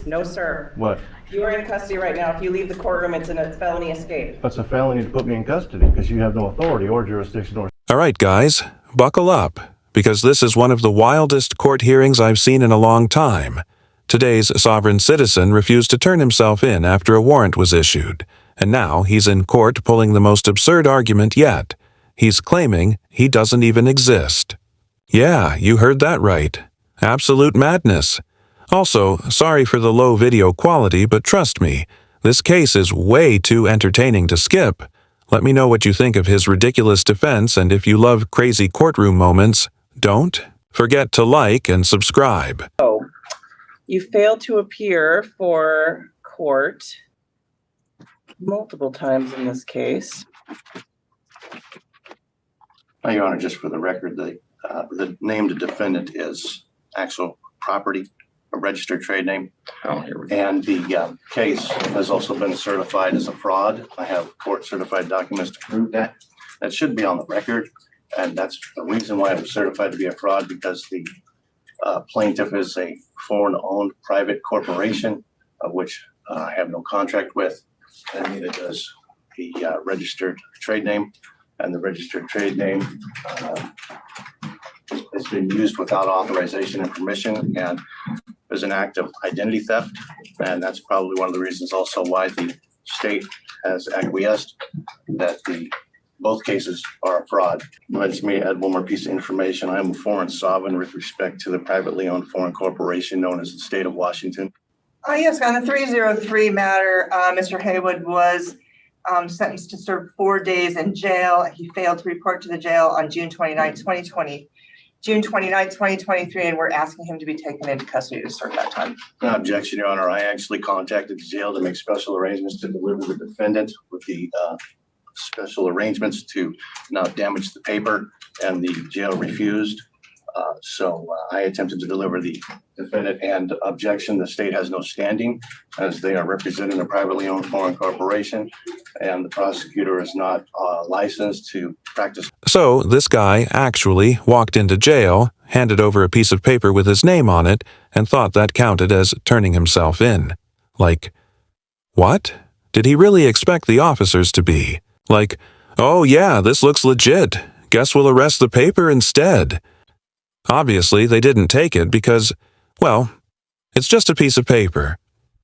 No, sir. What? You are in custody right now. If you leave the courtroom, it's a felony escape. That's a felony to put me in custody because you have no authority or jurisdiction or... All right, guys, buckle up, because this is one of the wildest court hearings I've seen in a long time. Today's sovereign citizen refused to turn himself in after a warrant was issued, and now he's in court pulling the most absurd argument yet. He's claiming he doesn't even exist. Yeah, you heard that right. Absolute madness. Also, sorry for the low video quality, but trust me, this case is way too entertaining to skip. Let me know what you think of his ridiculous defense, and if you love crazy courtroom moments, don't forget to like and subscribe. You failed to appear for court multiple times in this case. Your Honor, just for the record, the named defendant is actual property, a registered trade name. And the case has also been certified as a fraud. I have court certified documents to prove that. That should be on the record. And that's the reason why it was certified to be a fraud, because the plaintiff is a foreign-owned private corporation, of which I have no contract with, and neither does the registered trade name. And the registered trade name has been used without authorization and permission, and there's an act of identity theft, and that's probably one of the reasons also why the state has acquiesced that both cases are a fraud. Let me add one more piece of information. I am a foreign sovereign with respect to the privately owned foreign corporation known as the state of Washington. Yes, on the 303 matter, Mr. Haywood was sentenced to serve 4 days in jail. He failed to report to the jail on June 29, 2023, and we're asking him to be taken into custody to serve that time. No objection, Your Honor. I actually contacted the jail to make special arrangements to deliver the defendant with the special arrangements to not damage the paper, and the jail refused. So I attempted to deliver the defendant, and objection, the state has no standing as they are representing a privately owned foreign corporation, and the prosecutor is not licensed to practice. So this guy actually walked into jail, handed over a piece of paper with his name on it, and thought that counted as turning himself in. Like, what? Did he really expect the officers to be? Like, oh yeah, this looks legit. Guess we'll arrest the paper instead. Obviously, they didn't take it because, well, it's just a piece of paper.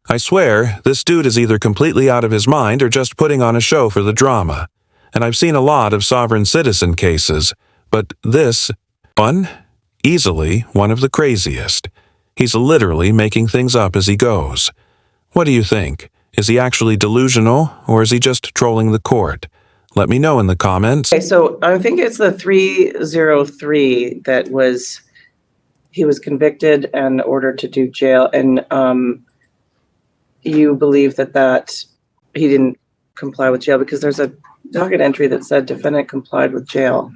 I swear, this dude is either completely out of his mind or just putting on a show for the drama. And I've seen a lot of sovereign citizen cases, but this one, easily one of the craziest. He's literally making things up as he goes. What do you think? Is he actually delusional, or is he just trolling the court? Let me know in the comments. Okay, so I think it's the 303 that he was convicted and ordered to do jail, and you believe that he didn't comply with jail because there's a docket entry that said defendant complied with jail.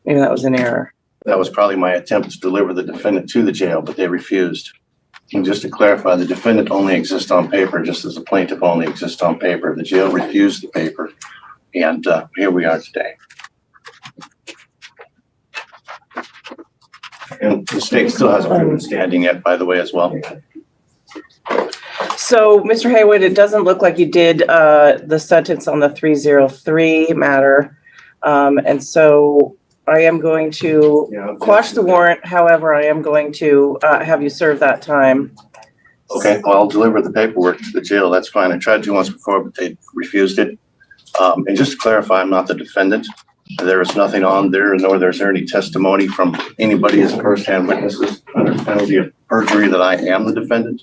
Maybe that was an error. That was probably my attempt to deliver the defendant to the jail, but they refused. And just to clarify, the defendant only exists on paper, just as the plaintiff only exists on paper. The jail refused the paper, and here we are today. And the state still hasn't proven standing yet, by the way, as well. So, Mr. Haywood, it doesn't look like you did the sentence on the 303 matter, and so I am going to quash the warrant. However, I am going to have you serve that time. Okay, well, I'll deliver the paperwork to the jail. That's fine. I tried to once before, but they refused it. And just to clarify, I'm not the defendant. There is nothing on there, nor is there any testimony from anybody as firsthand witnesses under penalty of perjury that I am the defendant.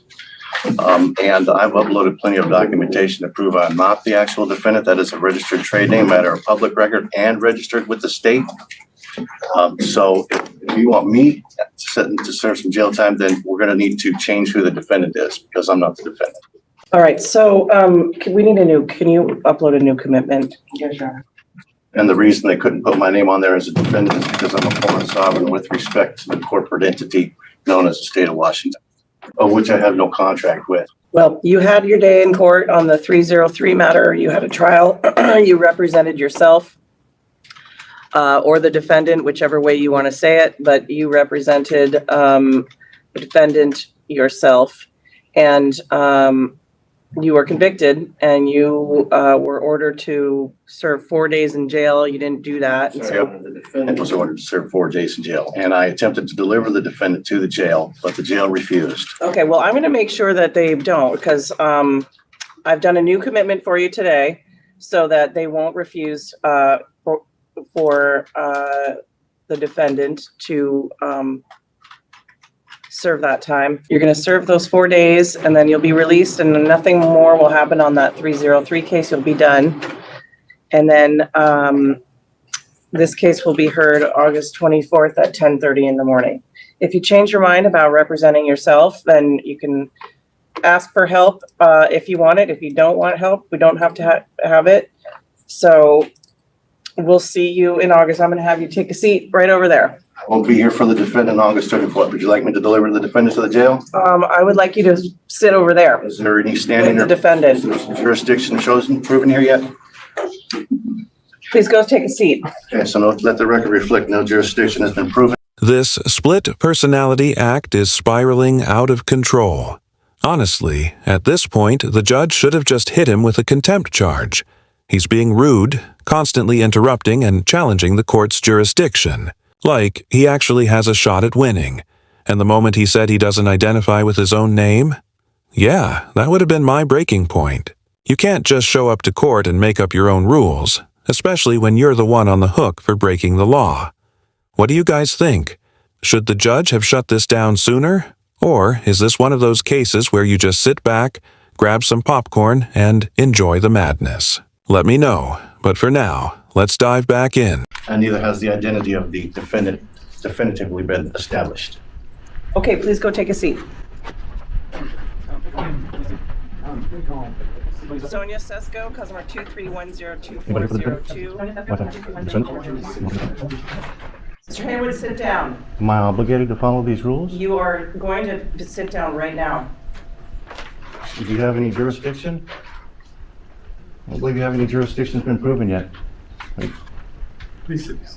And I've uploaded plenty of documentation to prove I'm not the actual defendant. That is a registered trade name, matter of public record, and registered with the state. So if you want me to serve some jail time, then we're going to need to change who the defendant is, because I'm not the defendant. All right. So can you upload a new commitment? Yes, Your Honor. And the reason they couldn't put my name on there as a defendant is because I'm a foreign sovereign with respect to the corporate entity known as the state of Washington, of which I have no contract with. Well, you had your day in court on the 303 matter. You had a trial. You represented yourself or the defendant, whichever way you want to say it, but you represented the defendant yourself. and you were convicted, and you were ordered to serve 4 days in jail. You didn't do that. And so The defendant was ordered to serve 4 days in jail, and I attempted to deliver the defendant to the jail, but the jail refused. okay, well, I'm going to make sure that they don't, because I've done a new commitment for you today so that they won't refuse for the defendant to serve that time. You're going to serve those 4 days, and then you'll be released, and nothing more will happen on that 303 case. You'll be done. And then this case will be heard August 24th at 10:30 in the morning. If you change your mind about representing yourself, then you can ask for help if you want it. If you don't want help, we don't have to have it. So we'll see you in August. I'm going to have you take a seat right over there. I won't be here for the defendant on August 24th. Would you like me to deliver the defendant to the jail? I would like you to sit over there Is there any standing with the or defendant. jurisdiction chosen, proven here yet? Please go take a seat. Okay, so let the record reflect no jurisdiction has been proven. This split personality act is spiraling out of control. Honestly, at this point, the judge should have just hit him with a contempt charge. He's being rude, constantly interrupting and challenging the court's jurisdiction. Like he actually has a shot at winning. And the moment he said he doesn't identify with his own name? Yeah, that would have been my breaking point. You can't just show up to court and make up your own rules, especially when you're the one on the hook for breaking the law. What do you guys think? Should the judge have shut this down sooner? Or is this one of those cases where you just sit back, grab some popcorn, and enjoy the madness? Let me know, but for now, let's dive back in. And neither has the identity of the defendant definitively been established. Okay, please go take a seat. Sonia Sesko, customer 2310242. Mr. Haywood, sit down. Am I obligated to follow these rules? You are going to sit down right now. Do you have any jurisdiction? I don't believe you have any jurisdiction that's been proven yet. Please sit down.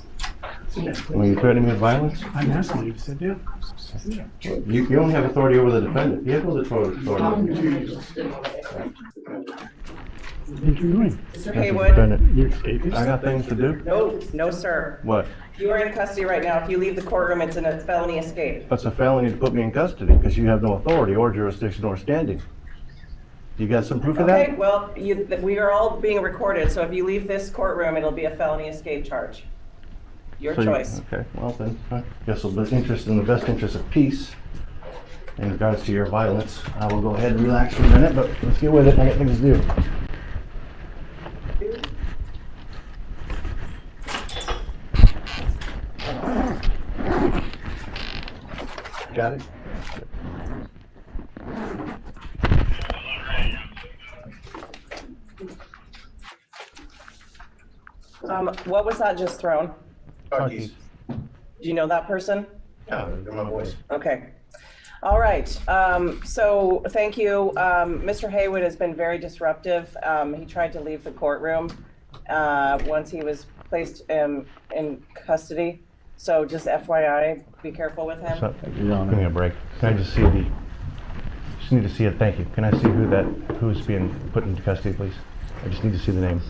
Are you threatening me with violence? I'm asking you to sit down. You only have authority over the defendant. You have no authority. What are you doing? Mr. Haywood? You're escapist? I got things to do. No, sir. What? You are in custody right now. If you leave the courtroom, it's a felony escape. That's a felony to put me in custody because you have no authority or jurisdiction or standing. You got some proof of that? Okay, well, we are all being recorded, so if you leave this courtroom, it'll be a felony escape charge. Your choice. Okay, well then, I guess in the best interest of peace, in regards to your violence, I will go ahead and relax for a minute, but let's get with it. I got things to do. Got it? What was that just thrown? Car keys. Do you know that person? Yeah, they're my voice. Okay. All right. So thank you. Mr. Haywood has been very disruptive. He tried to leave the courtroom once he was placed in custody. So just FYI, be careful with him. So, give me a break. Can I just see just need to see it, thank you. Can I see who's being put into custody, please? I just need to see the name.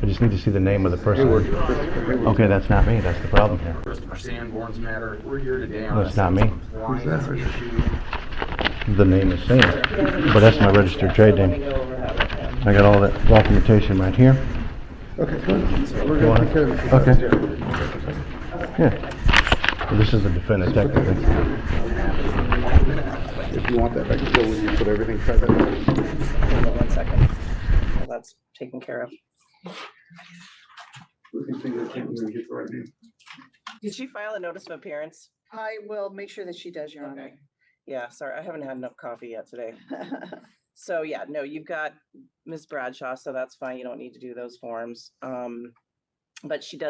I just need to see the name of the person. Okay, that's not me, that's the problem here. Christopher Sanborn's matter. We're here today on That's not me. compliance issue. The name is saying it, but that's my registered trade name. I got all that documentation right here. Okay, good. We're You want gonna it? take care of it. Okay. Yeah. Well, this is the defendant, technically. If you want that, I can go with you, put everything private. Hold on 1 second. Well, that's taken care of. We can see that, we're gonna get the right name. Did she file a notice of appearance? I will make sure that she does, Your Honor. Okay. Yeah, sorry, I haven't had enough coffee yet today. So yeah, no, you've got Ms. Bradshaw, so that's fine. You don't need to do those forms. But she does